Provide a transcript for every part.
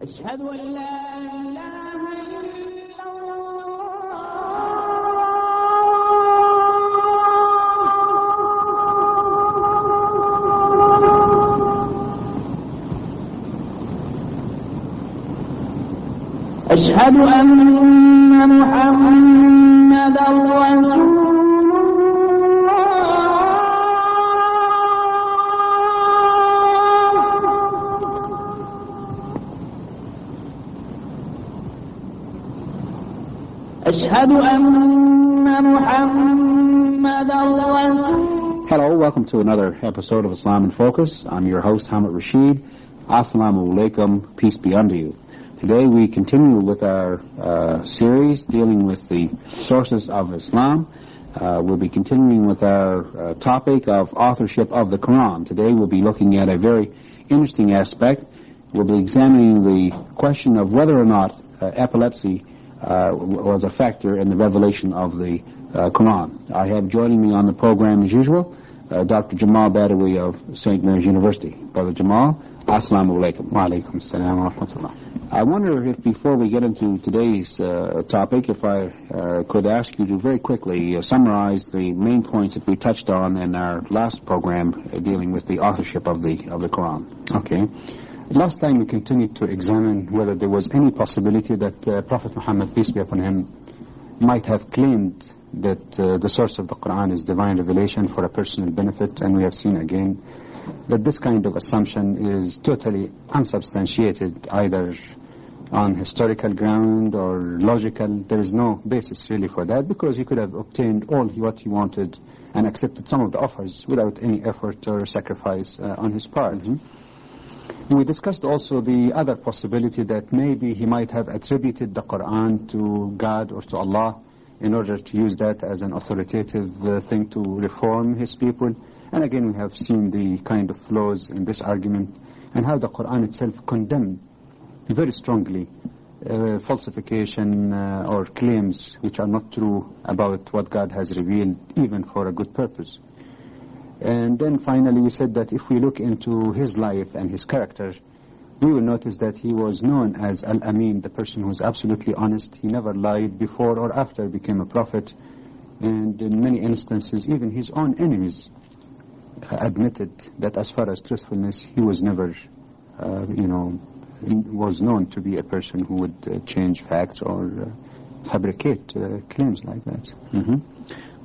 أشهد أن لا إله إلا الله أشهد أن محمدا رسول أشهد أن محمدا رسول. Hello, welcome to another episode of Islam in Focus. I'm your host, Hamid Rashid. Assalamu alaikum, peace be unto you. Today we continue with our series dealing with the sources of Islam. We'll be continuing with our topic of authorship of the Quran. Today we'll be looking at a very interesting aspect. We'll be examining the question of whether or not epilepsy was a factor in the revelation of the Quran. I have joining me on the program as usual Dr. Jamal Badawi of St. Mary's University. Brother Jamal, assalamu alaikum. Wa alaikum assalam wa rahmatullah. I wonder if before we get into today's topic, if I could ask you to very quickly summarize the main points that we touched on in our last program dealing with the authorship of the Quran. Okay. Last time we continued to examine whether there was any possibility that Prophet Muhammad, peace be upon him, might have claimed that the source of the Quran is divine revelation for a personal benefit, and we have seen again that this kind of assumption is totally unsubstantiated either on historical ground or logical. There is no basis really for that, because he could have obtained all what he wanted and accepted some of the offers without any effort or sacrifice on his part. We discussed also the other possibility that maybe he might have attributed the Quran to God or to Allah in order to use that as an authoritative thing to reform his people. And again, we have seen the kind of flaws in this argument and how the Quran itself condemned very strongly falsification or claims which are not true about what God has revealed, even for a good purpose. And then finally we said that if we look into his life and his character, we will notice that he was known as Al-Amin, the person who was absolutely honest. He never lied before or after he became a prophet. And in many instances, even his own enemies admitted that as far as truthfulness, he was never, was known to be a person who would change facts or fabricate claims like that.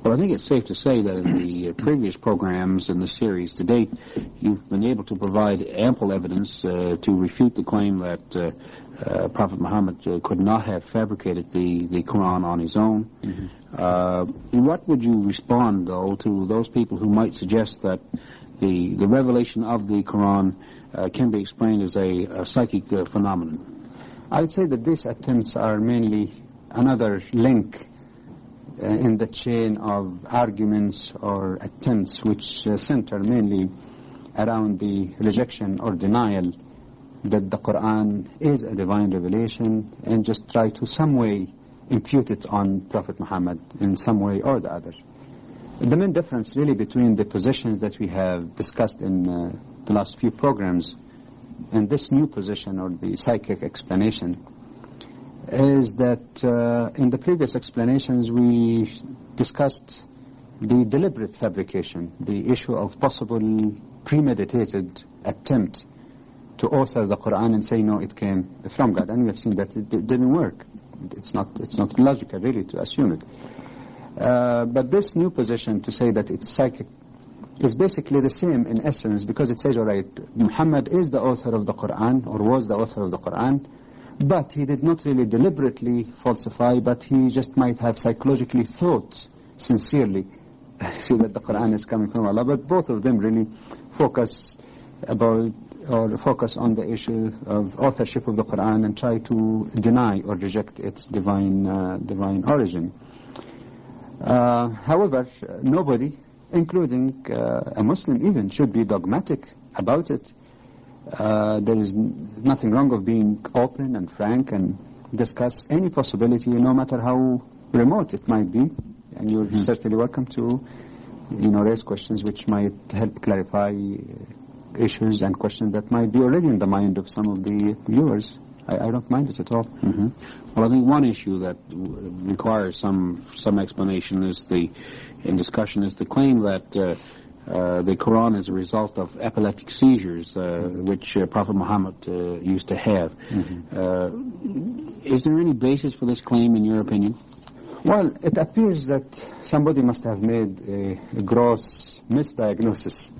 Well, I think it's safe to say that in the previous programs in the series to date, you've been able to provide ample evidence to refute the claim that Prophet Muhammad could not have fabricated the Quran on his own. What would you respond, though, to those people who might suggest that the revelation of the Quran can be explained as a psychic phenomenon? I would say that these attempts are mainly another link in the chain of arguments or attempts which center mainly around the rejection or denial that the Quran is a divine revelation, and just try to some way impute it on Prophet Muhammad in some way or the other. The main difference really between the positions that we have discussed in the last few programs and this new position, or the psychic explanation, is that in the previous explanations we discussed the deliberate fabrication, the issue of possible premeditated attempt to author the Quran and say no, it came from God, and we have seen that it didn't work. It's not logical really to assume it. But this new position to say that it's psychic is basically the same in essence, because it says, all right, Muhammad is the author of the Quran, or was the author of the Quran, but he did not really deliberately falsify, but he just might have psychologically thought sincerely see that the Quran is coming from Allah. But both of them really focus on the issue of authorship of the Quran and try to deny or reject its divine origin. However, nobody, including a Muslim even, should be dogmatic about it. There is nothing wrong of being open and frank and discuss any possibility, no matter how remote it might be. And you're certainly welcome to, raise questions which might help clarify issues and questions that might be already in the mind of some of the viewers. I don't mind it at all. Mm-hmm. Well, I think one issue that requires some explanation is the claim that the Quran is a result of epileptic seizures, which Prophet Muhammad used to have. Mm-hmm. Is there any basis for this claim, in your opinion? Well, it appears that somebody must have made a gross misdiagnosis.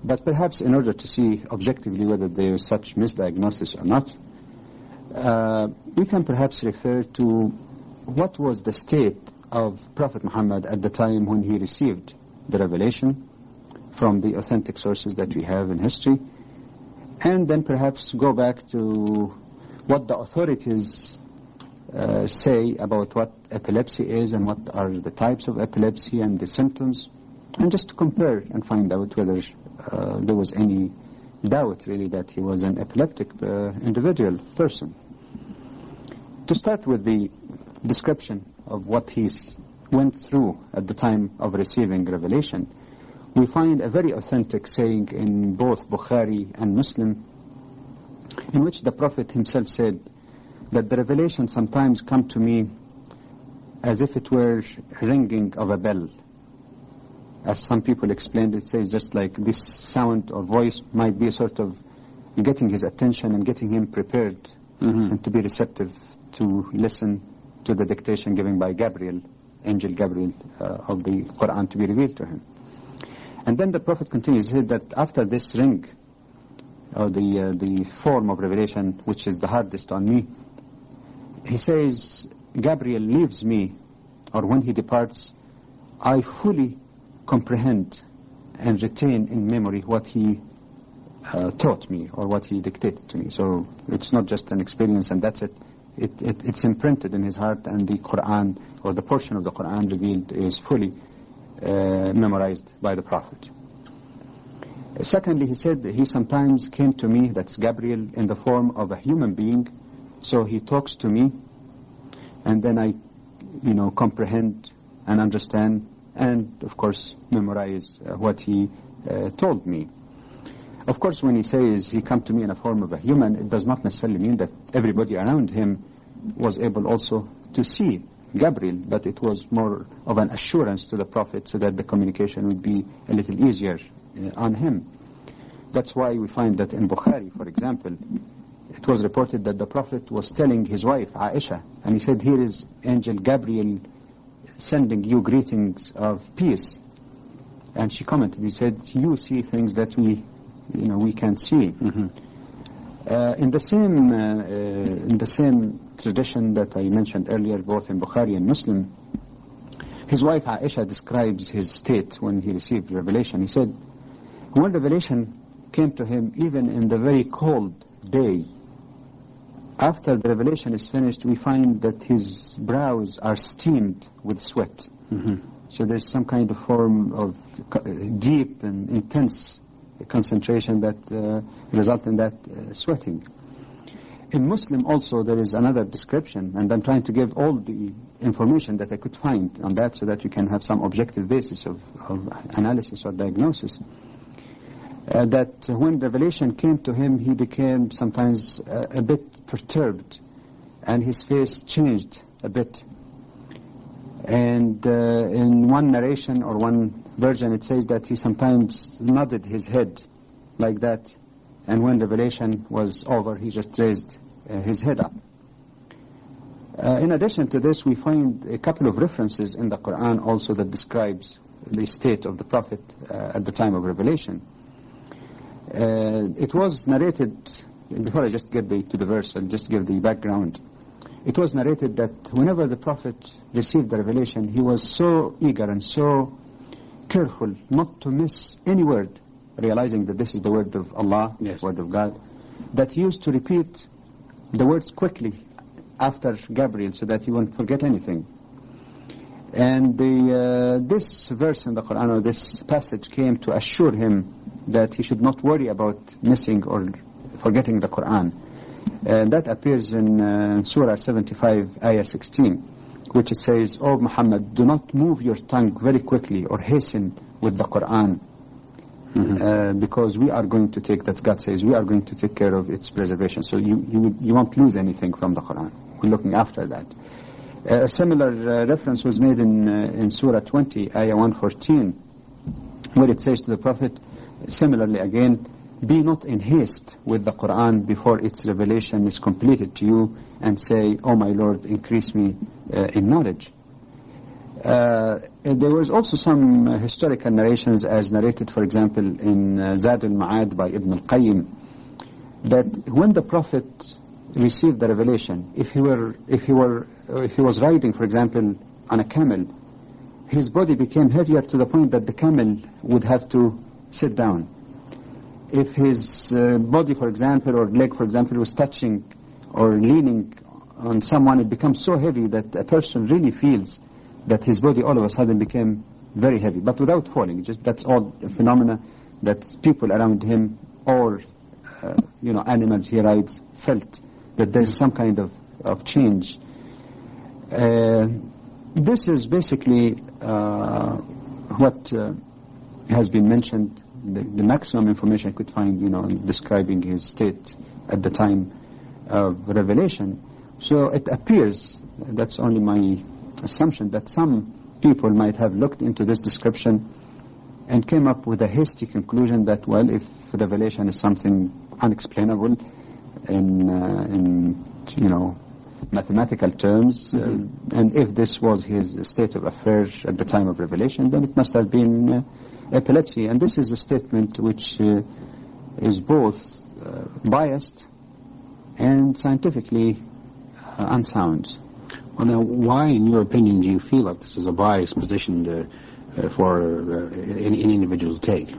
But perhaps in order to see objectively whether there is such misdiagnosis or not, we can perhaps refer to what was the state of Prophet Muhammad at the time when he received the revelation from the authentic sources that we have in history, and then perhaps go back to what the authorities say about what epilepsy is and what are the types of epilepsy and the symptoms, and just to compare and find out whether there was any doubt really that he was an epileptic individual person. To start with the description of what he went through at the time of receiving revelation, we find a very authentic saying in both Bukhari and Muslim, in which the Prophet himself said that the revelation sometimes come to me as if it were ringing of a bell. As some people explained, it says just like this sound or voice might be a sort of getting his attention and getting him prepared and to be receptive to listen to the dictation given by Gabriel, Angel Gabriel of the Quran to be revealed to him. And then the Prophet continues, he said that after this ring, or the form of revelation which is the hardest on me, he says, Gabriel leaves me, or when he departs, I fully comprehend and retain in memory what he taught me or what he dictated to me. So it's not just an experience and that's it. It's imprinted in his heart, and the Quran, or the portion of the Quran revealed, is fully memorized by the Prophet. Secondly, he said he sometimes came to me, that's Gabriel, in the form of a human being. So he talks to me, and then I, comprehend and understand, and of course memorize what he told me. Of course, when he says he come to me in a form of a human, it does not necessarily mean that everybody around him was able also to see Gabriel, but it was more of an assurance to the Prophet so that the communication would be a little easier on him. That's why we find that in Bukhari, for example, it was reported that the Prophet was telling his wife, Aisha, and he said, here is Angel Gabriel sending you greetings of peace. And she commented, he said, you see things that we can't see. In the same tradition that I mentioned earlier, both in Bukhari and Muslim, his wife Aisha describes his state when he received revelation. He said, when revelation came to him, even in the very cold day, after the revelation is finished, we find that his brows are steamed with sweat. So there's some kind of form of deep and intense concentration that result in that sweating. In Muslim also there is another description, and I'm trying to give all the information that I could find on that so that you can have some objective basis of analysis or diagnosis. That when revelation came to him, he became sometimes a bit perturbed, and his face changed a bit. And in one narration or one version, it says that he sometimes nodded his head like that, and when revelation was over, he just raised his head up. In addition to this, we find a couple of references in the Quran also that describes the state of the Prophet at the time of revelation. It was narrated, before I just get to the verse, I'll just give the background. It was narrated that whenever the Prophet received the revelation, he was so eager and so careful not to miss any word, realizing that this is the word of Allah, the word of God, that he used to repeat the words quickly after Gabriel so that he won't forget anything. And this verse in the Quran, or this passage, came to assure him that he should not worry about missing or forgetting the Quran. And that appears in Surah 75, Ayah 16, which says, O Muhammad, do not move your tongue very quickly or hasten with the Quran. because we are going to take, that God says, we are going to take care of its preservation. So you won't lose anything from the Quran. We're looking after that. A similar reference was made in Surah 20, Ayah 114, where it says to the Prophet, similarly again, be not in haste with the Quran before its revelation is completed to you, and say, oh my Lord, increase me in knowledge. There was also some historical narrations, as narrated, for example, in Zad al-Ma'ad by Ibn al-Qayyim, that when the Prophet received the revelation, if he was riding, for example, on a camel, his body became heavier to the point that the camel would have to sit down. If his body, for example, or leg, for example, was touching or leaning on someone, it becomes so heavy that a person really feels that his body all of a sudden became very heavy, but without falling. Just that's all a phenomena that people around him or animals he rides felt that there is some kind of change. This is basically what has been mentioned, the maximum information I could find, describing his state at the time of revelation. So it appears, that's only my assumption, that some people might have looked into this description and came up with a hasty conclusion that, well, if revelation is something unexplainable in mathematical terms, and if this was his state of affairs at the time of revelation, then it must have been epilepsy. And this is a statement which is both biased and scientifically unsound. Well, now, why, in your opinion, do you feel that this is a biased position for any individual to take?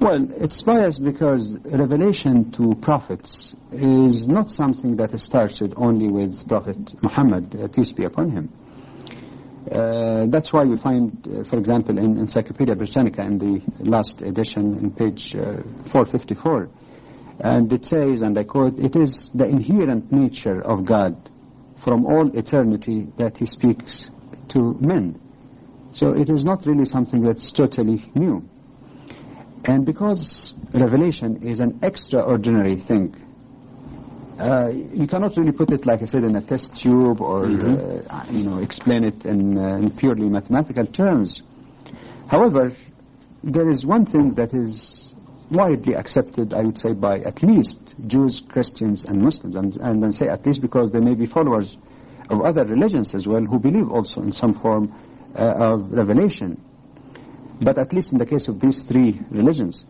Well, it's biased because revelation to prophets is not something that started only with Prophet Muhammad, peace be upon him. That's why we find, for example, in Encyclopedia Britannica, in the last edition, in page 454, and it says, and I quote, "It is the inherent nature of God from all eternity that he speaks to men." So it is not really something that's totally new. And because revelation is an extraordinary thing, you cannot really put it, like I said, in a test tube or explain it in purely mathematical terms. However, there is one thing that is widely accepted, I would say, by at least Jews, Christians, and Muslims, and I say at least because there may be followers of other religions as well who believe also in some form of revelation. But at least in the case of these three religions,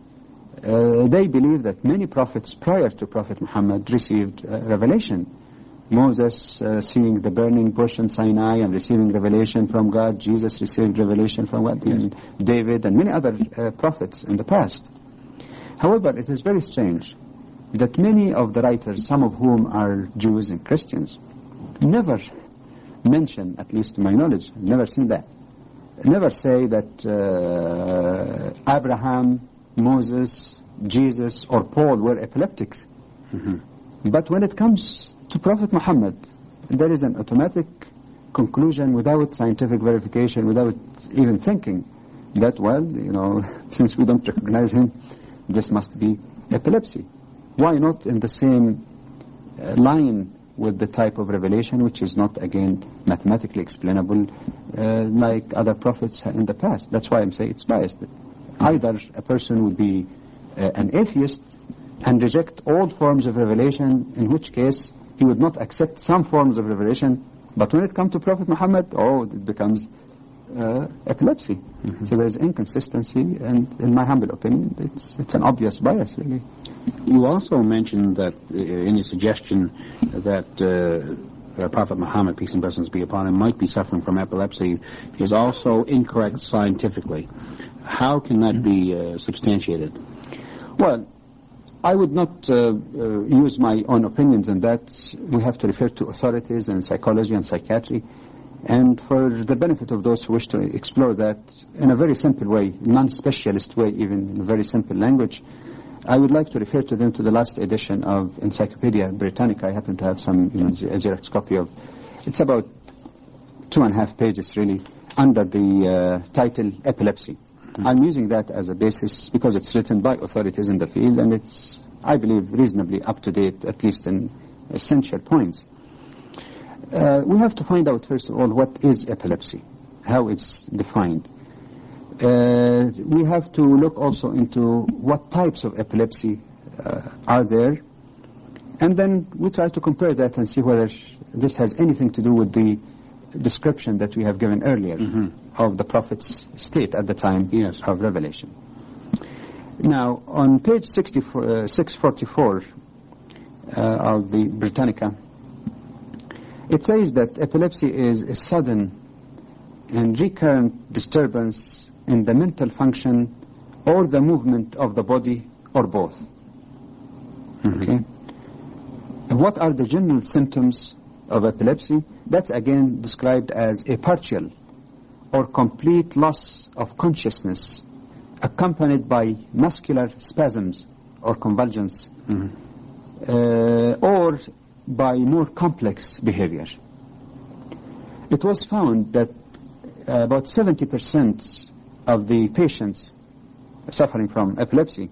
they believe that many prophets prior to Prophet Muhammad received revelation. Moses seeing the burning bush in Sinai and receiving revelation from God. Jesus received revelation from God. Yes. And David and many other prophets in the past. However, it is very strange that many of the writers, some of whom are Jews and Christians, never mention, at least to my knowledge, never seen that, never say that Abraham, Moses, Jesus, or Paul were epileptics. But when it comes to Prophet Muhammad, there is an automatic conclusion without scientific verification, without even thinking that, well, since we don't recognize him, this must be epilepsy. Why not in the same line with the type of revelation which is not, again, mathematically explainable like other prophets in the past? That's why I'm saying it's biased. Either a person would be an atheist and reject all forms of revelation, in which case he would not accept some forms of revelation, but when it comes to Prophet Muhammad, it becomes epilepsy. So there's inconsistency, and in my humble opinion, it's an obvious bias, really. You also mentioned that in your suggestion that Prophet Muhammad, peace and blessings be upon him, might be suffering from epilepsy, is also incorrect scientifically. How can that be substantiated? Well, I would not use my own opinions on that. We have to refer to authorities in psychology and psychiatry. And for the benefit of those who wish to explore that in a very simple way, non-specialist way, even in a very simple language, I would like to refer to them to the last edition of Encyclopedia Britannica. I happen to have some, a Xerox copy of. It's about 2.5 pages, really, under the title Epilepsy. I'm using that as a basis because it's written by authorities in the field, and it's, I believe, reasonably up to date, at least in essential points. We have to find out, first of all, what is epilepsy, how it's defined. We have to look also into what types of epilepsy are there, and then we try to compare that and see whether this has anything to do with the description that we have given earlier of the Prophet's state at the time of revelation. Now, on page 644 of the Britannica, it says that epilepsy is a sudden and recurrent disturbance in the mental function or the movement of the body, or both. Okay? And what are the general symptoms of epilepsy? That's again described as a partial or complete loss of consciousness accompanied by muscular spasms or convulsions, or by more complex behavior. It was found that about 70% of the patients suffering from epilepsy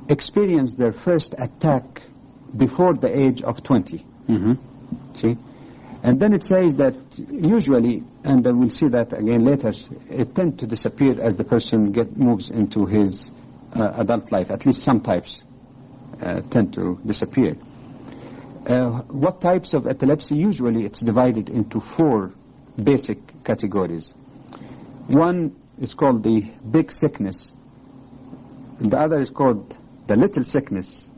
experienced their first attack before the age of 20. See? And then it says that usually, and we'll see that again later, it tends to disappear as the person moves into his adult life. At least some types tend to disappear. What types of epilepsy? Usually it's divided into 4 basic categories. One is called the big sickness. The other is called the little sickness.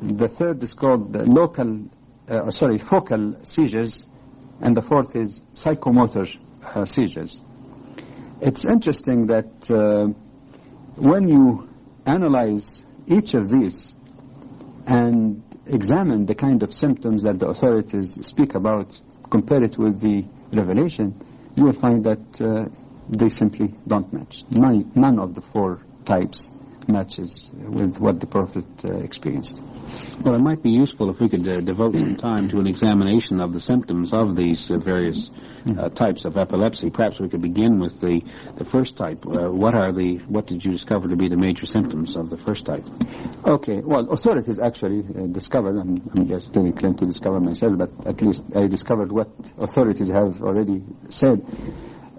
The third is called the focal seizures, and the fourth is psychomotor seizures. It's interesting that when you analyze each of these and examine the kind of symptoms that the authorities speak about, compare it with the revelation, you will find that they simply don't match. None of the 4 types matches with what the Prophet experienced. Well, it might be useful if we could devote some time to an examination of the symptoms of these various types of epilepsy. Perhaps we could begin with the first type. What did you discover to be the major symptoms of the first type? Okay, well, authorities actually discovered, and I'm just didn't claim to discover myself, but at least I discovered what authorities have already said.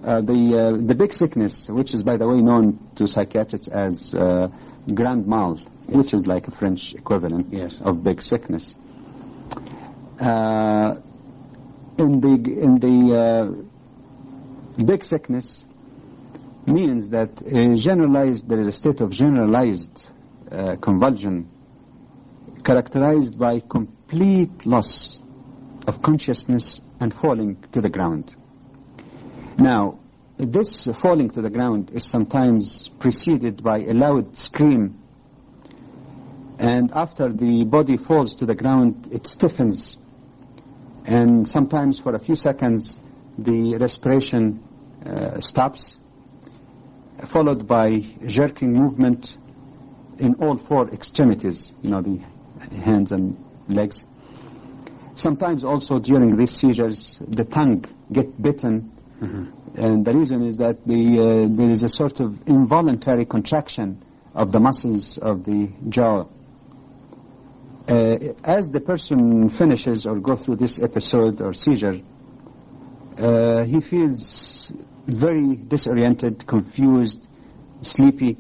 The big sickness, which is, by the way, known to psychiatrists as grand mal, which is like a French equivalent of big sickness. In the big sickness means that there is a state of generalized convulsion characterized by complete loss of consciousness and falling to the ground. Now, this falling to the ground is sometimes preceded by a loud scream, and after the body falls to the ground, it stiffens, and sometimes for a few seconds the respiration stops, followed by jerking movement in all 4 extremities, the hands and legs. Sometimes also during these seizures the tongue gets bitten, and the reason is that there is a sort of involuntary contraction of the muscles of the jaw. As the person finishes or goes through this episode or seizure, he feels very disoriented, confused, sleepy.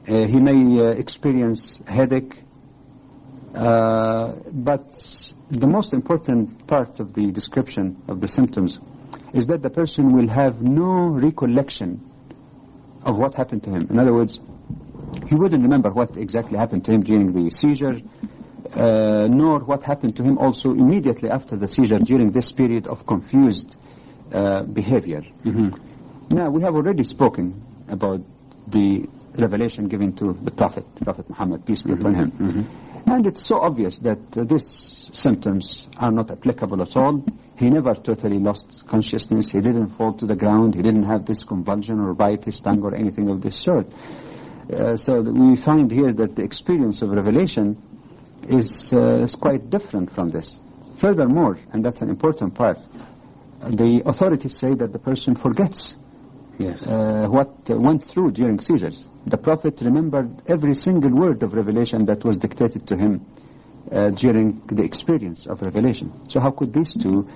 He may experience headache. But the most important part of the description of the symptoms is that the person will have no recollection of what happened to him. In other words, he wouldn't remember what exactly happened to him during the seizure, nor what happened to him also immediately after the seizure during this period of confused behavior. Now, we have already spoken about the revelation given to the Prophet Muhammad, peace be upon him. And it's so obvious that these symptoms are not applicable at all. He never totally lost consciousness. He didn't fall to the ground. He didn't have this convulsion or bite his tongue or anything of this sort. So we find here that the experience of revelation is quite different from this. Furthermore, and that's an important part, the authorities say that the person forgets Yes. what went through during seizures. The Prophet remembered every single word of revelation that was dictated to him during the experience of revelation. So how could these two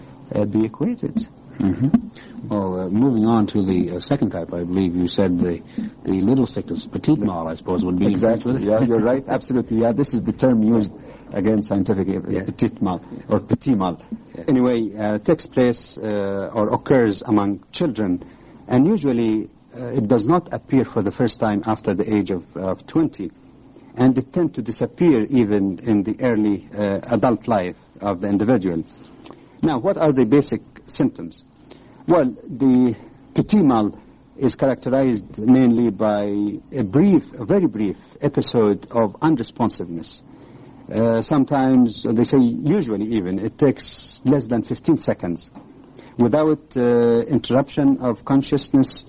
be equated? Well, moving on to the second type, I believe you said the little sickness, petit mal, I suppose, would be Exactly. Yeah, you're right. Absolutely. Yeah, this is the term used again scientifically, petit mal or petit mal. Anyway, takes place or occurs among children, and usually it does not appear for the first time after the age of 20, and it tends to disappear even in the early adult life of the individual. Now, what are the basic symptoms? Well, the petit mal is characterized mainly by a very brief episode of unresponsiveness. Sometimes, they say usually even, it takes less than 15 seconds without interruption of consciousness,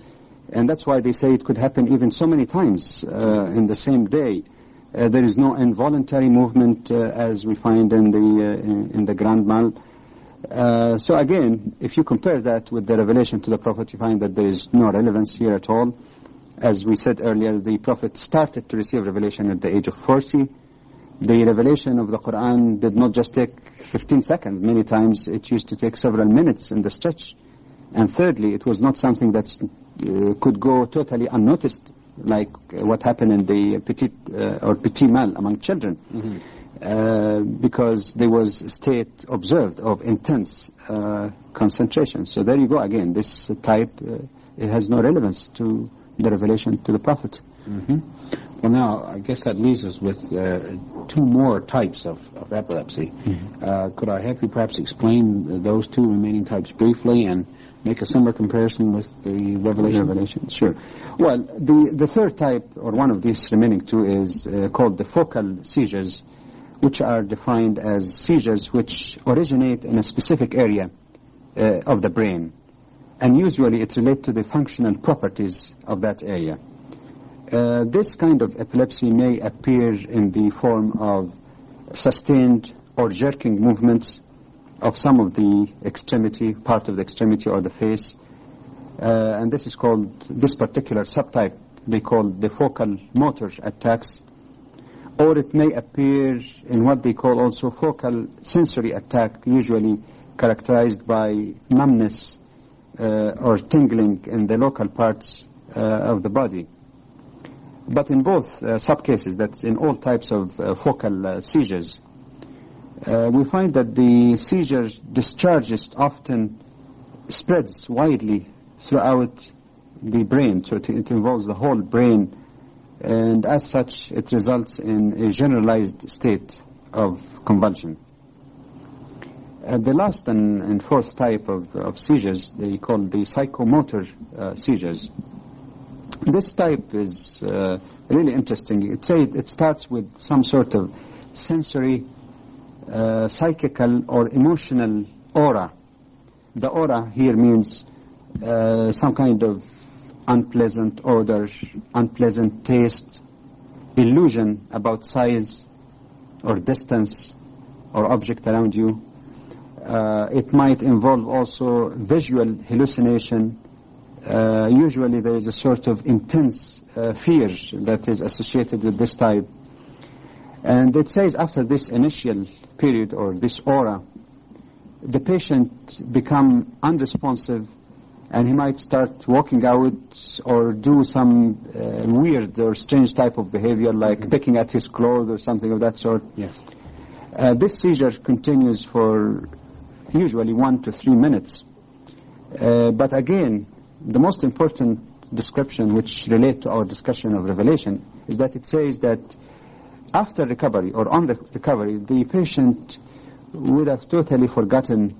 and that's why they say it could happen even so many times in the same day. There is no involuntary movement as we find in the grand mal. So again, if you compare that with the revelation to the Prophet, you find that there is no relevance here at all. As we said earlier, the Prophet started to receive revelation at the age of 40. The revelation of the Quran did not just take 15 seconds. Many times it used to take several minutes in the stretch. And thirdly, it was not something that could go totally unnoticed, like what happened in the petit mal among children. Because there was a state observed of intense concentration. So there you go again. This type it has no relevance to the revelation to the Prophet. Well, now, I guess that leaves us with two more types of epilepsy. Could I have you perhaps explain those two remaining types briefly and make a similar comparison with the revelation? Sure. Well, the third type, or one of these remaining two, is called the focal seizures, which are defined as seizures which originate in a specific area of the brain. And usually it relates to the functional properties of that area. This kind of epilepsy may appear in the form of sustained or jerking movements of some of the extremity, part of the extremity or the face. And this is called, this particular subtype, they call the focal motor attacks. Or it may appear in what they call also focal sensory attack, usually characterized by numbness or tingling in the local parts of the body. But in both subcases, that's in all types of focal seizures, we find that the seizure discharges often spreads widely throughout the brain, so it involves the whole brain, and as such it results in a generalized state of convulsion. The last and fourth type of seizures, they call the psychomotor seizures. This type is really interesting. It starts with some sort of sensory, psychical or emotional aura. The aura here means some kind of unpleasant odor, unpleasant taste, illusion about size or distance or object around you. It might involve also visual hallucination. Usually there is a sort of intense fear that is associated with this type. And it says after this initial period or this aura, the patient become unresponsive, and he might start walking out or do some weird or strange type of behavior, like picking at his clothes or something of that sort. Yes. This seizure continues for usually 1 to 3 minutes. But again, the most important description which relates to our discussion of revelation is that it says that after recovery or on the recovery, the patient would have totally forgotten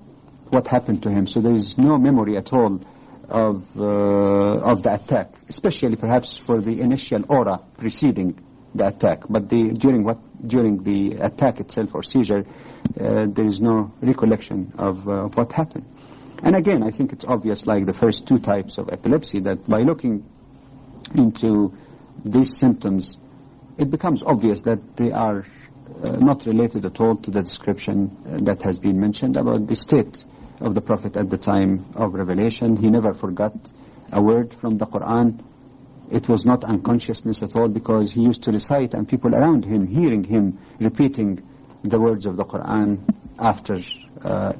what happened to him. So there is no memory at all of the attack, especially perhaps for the initial aura preceding the attack. But during the attack itself or seizure, there is no recollection of what happened. And again, I think it's obvious, like the first two types of epilepsy, that by looking into these symptoms, it becomes obvious that they are not related at all to the description that has been mentioned about the state of the Prophet at the time of revelation. He never forgot a word from the Quran. It was not unconsciousness at all, because he used to recite and people around him hearing him repeating the words of the Quran after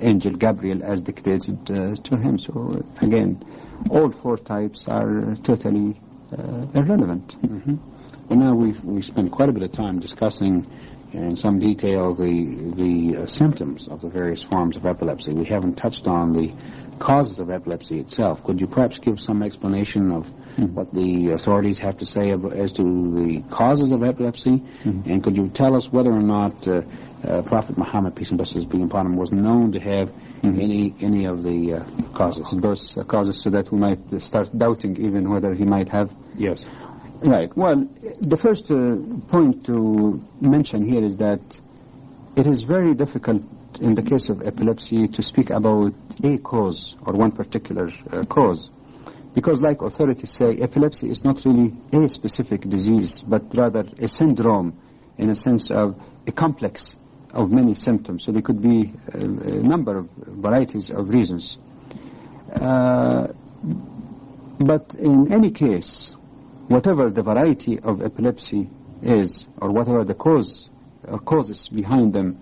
Angel Gabriel as dictated to him. So again, all four types are totally irrelevant. Mm-hmm. Well, now we've spent quite a bit of time discussing in some detail the symptoms of the various forms of epilepsy. We haven't touched on the causes of epilepsy itself. Could you perhaps give some explanation of what the authorities have to say as to the causes of epilepsy? And could you tell us whether or not Prophet Muhammad, peace and blessings be upon him, was known to have any of the causes? Those causes, so that we might start doubting even whether he might have. Yes. Right. Well, the first point to mention here is that it is very difficult in the case of epilepsy to speak about a cause or one particular cause, because like authorities say, epilepsy is not really a specific disease, but rather a syndrome, in a sense of a complex of many symptoms. So there could be a number of varieties of reasons. But in any case, whatever the variety of epilepsy is, or whatever the cause or causes behind them,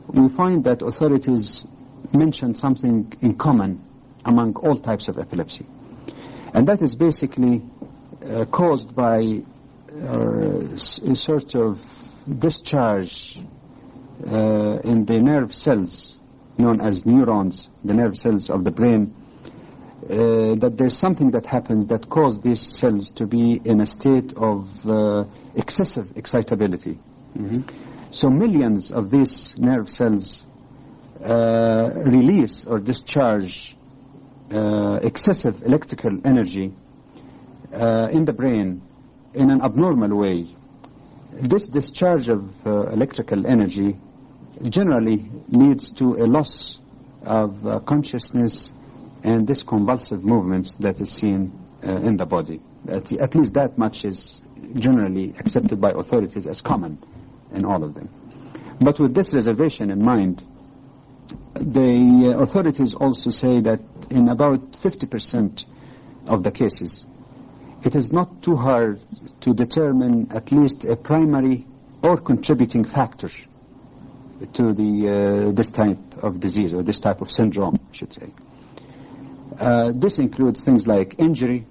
we find that authorities mention something in common among all types of epilepsy. And that is basically caused by a sort of discharge in the nerve cells known as neurons, the nerve cells of the brain, that there's something that happens that causes these cells to be in a state of excessive excitability. So millions of these nerve cells release or discharge excessive electrical energy in the brain in an abnormal way. This discharge of electrical energy generally leads to a loss of consciousness and this convulsive movements that is seen in the body. At least that much is generally accepted by authorities as common in all of them. But with this reservation in mind, the authorities also say that in about 50% of the cases, it is not too hard to determine at least a primary or contributing factor to this type of disease, or this type of syndrome, I should say. This includes things like injury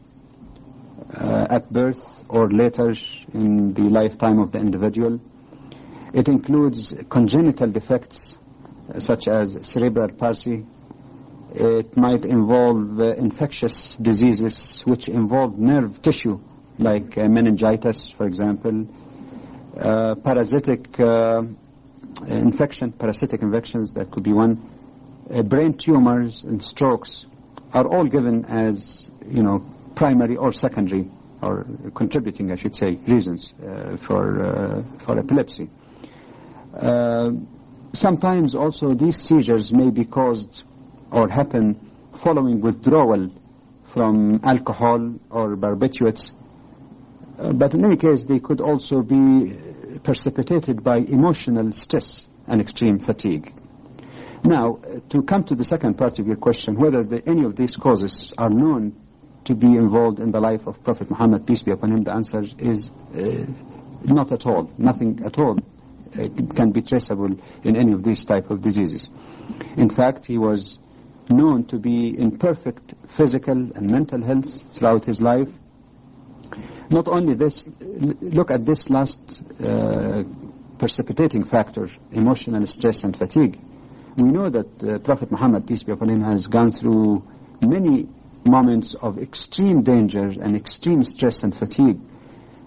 at birth or later in the lifetime of the individual. It includes congenital defects such as cerebral palsy. It might involve infectious diseases which involve nerve tissue, like meningitis, for example. Parasitic infections, that could be one. Brain tumors and strokes are all given as, primary or secondary, or contributing, I should say, reasons for epilepsy. Sometimes also these seizures may be caused or happen following withdrawal from alcohol or barbiturates. But in any case, they could also be precipitated by emotional stress and extreme fatigue. Now, to come to the second part of your question, whether any of these causes are known to be involved in the life of Prophet Muhammad, peace be upon him, the answer is not at all. Nothing at all can be traceable in any of these type of diseases. In fact, he was known to be in perfect physical and mental health throughout his life. Not only this, look at this last precipitating factor, emotional stress and fatigue. We know that Prophet Muhammad, peace be upon him, has gone through many moments of extreme danger and extreme stress and fatigue,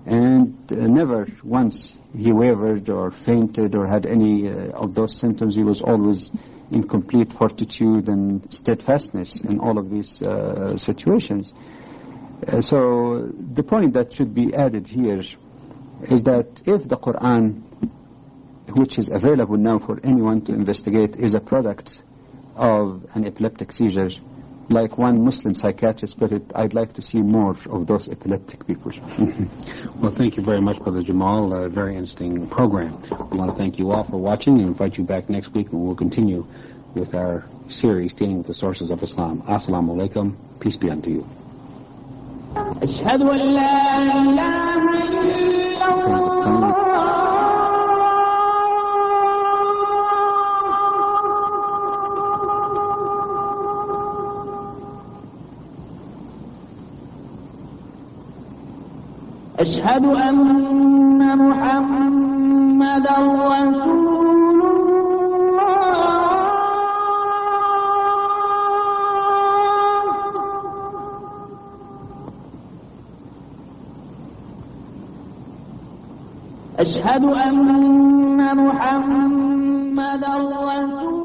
and never once he wavered or fainted or had any of those symptoms. He was always in complete fortitude and steadfastness in all of these situations. So the point that should be added here is that if the Quran, which is available now for anyone to investigate, is a product of an epileptic seizure, like one Muslim psychiatrist put it, I'd like to see more of those epileptic people. Well, thank you very much, Brother Jamal. A very interesting program. I want to thank you all for watching and invite you back next week when we'll continue with our series dealing with the sources of Islam. Assalamu alaikum. Peace be unto you. أشهد أن لا إله إلا الله أشهد أن محمدا رسول الله أشهد أن محمدا رسول